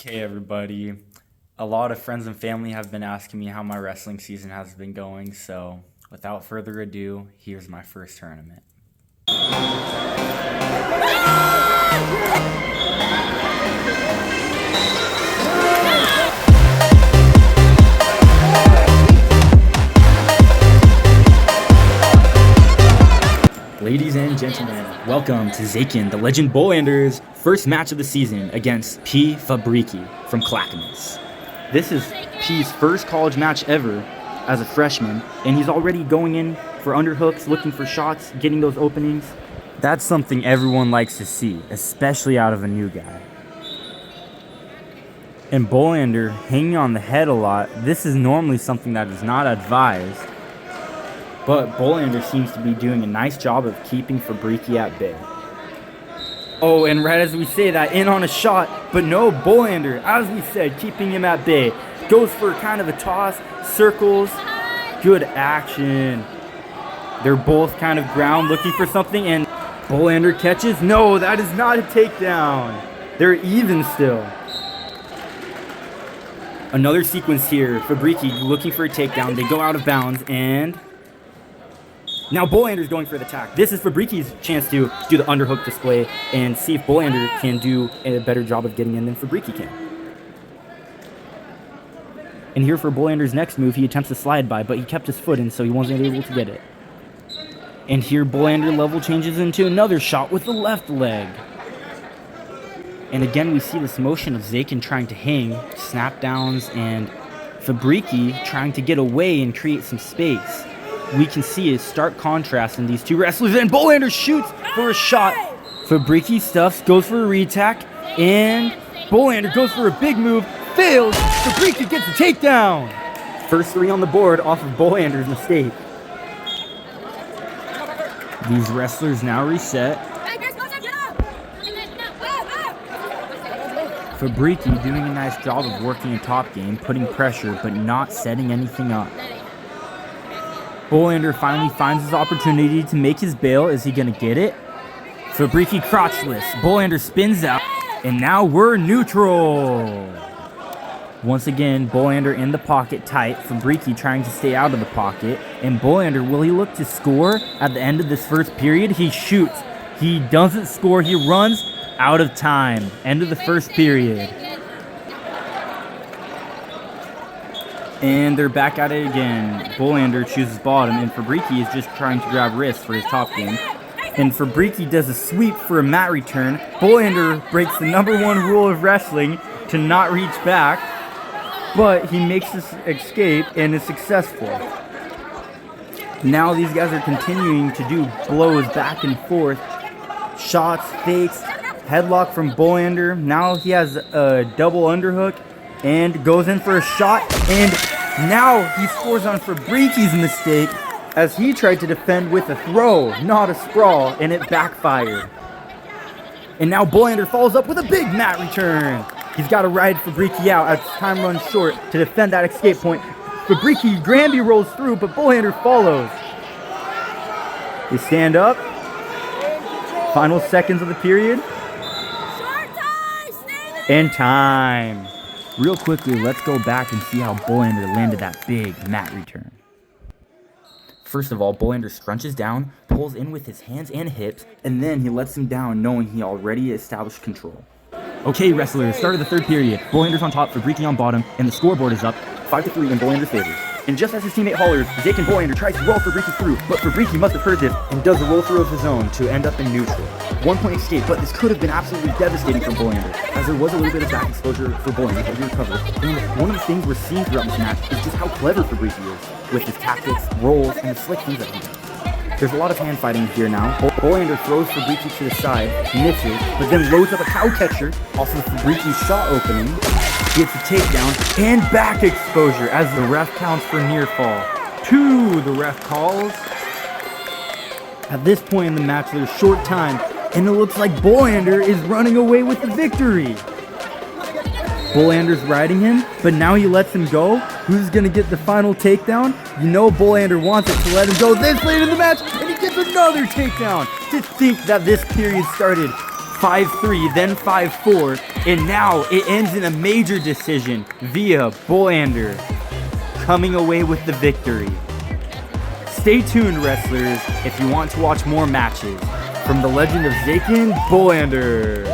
Okay, everybody. A lot of friends and family have been asking me how my wrestling season has been going, so without further ado, here's my first tournament. Ladies and gentlemen, welcome to Zakin, the Legend Bolander's first match of the season against P. Fabrici from Clackamas. This is P's first college match ever as a freshman, and he's already going in for underhooks, looking for shots, getting those openings. That's something everyone likes to see, especially out of a new guy. And Bolander hanging on the head a lot. This is normally something that is not advised. But Bolander seems to be doing a nice job of keeping Fabrici at bay. Oh, and right as we say that, in on a shot, but no, Bolander, as we said, keeping him at bay. Goes for kind of a toss, circles, good action. They're both kind of ground looking for something, and Bolander catches. No, that is not a takedown. They're even still. Another sequence here, Fabrici looking for a takedown. They go out of bounds, and now Bolander's going for the attack. This is Fabrici's chance to do the underhook display and see if Bolander can do a better job of getting in than Fabrici can. And here for Bolander's next move, he attempts a slide by, but he kept his foot in, so he wasn't able to get it. And here Bolander level changes into another shot with the left leg. And again, we see this motion of Zakin trying to hang, snap downs, and Fabrici trying to get away and create some space. We can see a stark contrast in these two wrestlers, and Bolander shoots for a shot. Fabrici stuffs, goes for a re-attack, and Bolander goes for a big move, fails. Fabrici gets a takedown. First three on the board off of Bolander's mistake. These wrestlers now reset. Fabrici doing a nice job of working a top game, putting pressure, but not setting anything up. Bolander finally finds his opportunity to make his bail. Is he going to get it? Fabrici crotchless. Bolander spins out, and now we're neutral. Once again, Bolander in the pocket tight. Fabrici trying to stay out of the pocket. And Bolander, will he look to score at the end of this first period? He shoots. He doesn't score. He runs out of time. End of the first period. And they're back at it again. Bolander chooses bottom, and Fabrici is just trying to grab wrist for his top game. And Fabrici does a sweep for a mat return. Bolander breaks the #1 rule of wrestling to not reach back, but he makes this escape and is successful. Now these guys are continuing to do blows back and forth. Shots, fakes, headlock from Bolander. Now he has a double underhook and goes in for a shot, and now he scores on Fabrici's mistake as he tried to defend with a throw, not a sprawl, and it backfired. And now Bolander follows up with a big mat return. He's got to ride Fabrici out as time runs short to defend that escape point. Fabrici Granby rolls through, but Bolander follows. They stand up. Final seconds of the period. And time. Real quickly, let's go back and see how Bolander landed that big mat return. First of all, Bolander scrunches down, pulls in with his hands and hips, and then he lets him down knowing he already established control. Okay, wrestlers, start of the third period. Bolander's on top, Fabrici on bottom, and the scoreboard is up 5-3 in Bolander's favor. And just as his teammate hollers, Zakin Bolander tries to roll Fabrici through, but Fabrici must have heard this and does a roll through of his own to end up in neutral. 1 point escape, but this could have been absolutely devastating for Bolander, as there was a little bit of back exposure for Bolander, but he recovered. And one of the things we're seeing throughout this match is just how clever Fabrici is with his tactics, rolls, and the slick things that he does. There's a lot of hand fighting here now. Bolander throws Fabrici to the side, misses, but then loads up a cow catcher off of Fabrici's shot opening, gets a takedown, and back exposure as the ref counts for near fall. 2, the ref calls. At this point in the match, there's short time, and it looks like Bolander is running away with the victory. Bolander's riding him, but now he lets him go. Who's going to get the final takedown? You know Bolander wants it to let him go this late in the match, and he gets another takedown. To think that this period started 5-3, then 5-4, And now it ends in a major decision via Bolander coming away with the victory. Stay tuned, wrestlers, if you want to watch more matches from the Legend of Zakin Bolander.